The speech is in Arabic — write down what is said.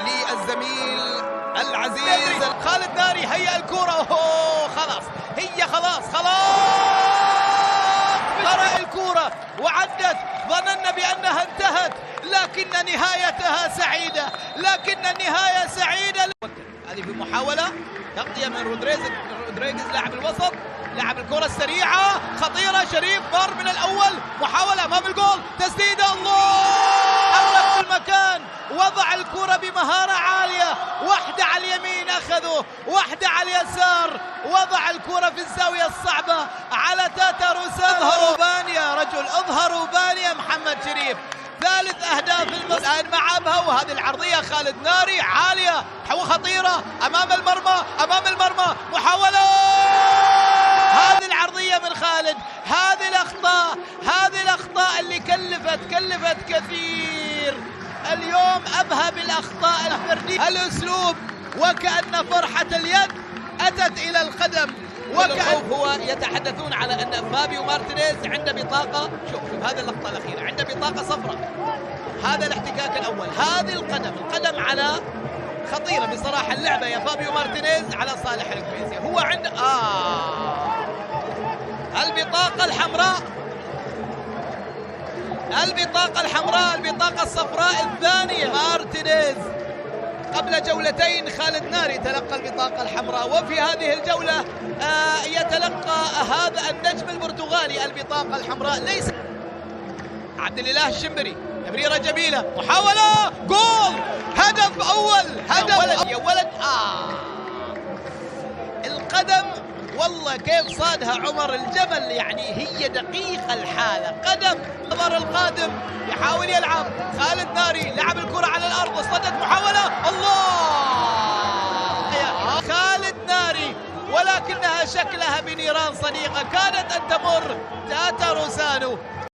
للزميل العزيز خالد ناري. هيأ الكرة، أوه خلاص، هي خلاص قرأ الكرة وعدت، ظننا بأنها انتهت، لكن نهايتها سعيدة، هذه في محاولة تغطية من رودريغيز لاعب الوسط، لاعب الكرة السريعة خطيرة، شريف مر من الأول، محاولة أمام الجول، تسديدة، الله حرك في المكان، وضع الكرة بمهارة عالية، واحدة على اليمين أخذه، واحدة على اليسار، وضع الكرة في الزاوية الصعبة على تاتا روسان. اظهروا بانيا رجل، اظهروا بانيا محمد شريف، ثالث أهداف الآن مع أبها. وهذه العرضية خالد ناري عالية وخطيرة أمام المرمى، محاولة، هذه العرضية من خالد، هذه الأخطاء اللي كلفت كثير اليوم أبها بالأخطاء الفردية. الأسلوب وكأن فرحة اليد أتت إلى القدم، وكأن هو يتحدثون على أن فابيو مارتينيز عنده بطاقة، شوف هذه اللقطة الأخيرة، عنده بطاقة صفراء، هذا الاحتكاك الأول، هذه القدم على خطيرة بصراحة اللعبة يا فابيو مارتينيز على صالح الكويسي، هو عنده البطاقة الحمراء، البطاقة الصفراء الثانية. مارتينيز قبل جولتين خالد ناري تلقى البطاقة الحمراء، وفي هذه الجولة يتلقى هذا النجم البرتغالي البطاقة الحمراء. ليس عبد الاله الشمبري، تمريرة جميلة، محاولة، جول، هدف أول، هدف يا ولد. القدم والله كيف صادها عمر الجمل، يعني هي دقيقة الحالة، قدم نظر القادم، يحاول يلعب خالد ناري، لعب الكرة على الأرض، اصطدت، محاولة، الله يا خالد ناري، ولكنها شكلها بنيران صديقة، كانت أن تمر تاتا روسانو.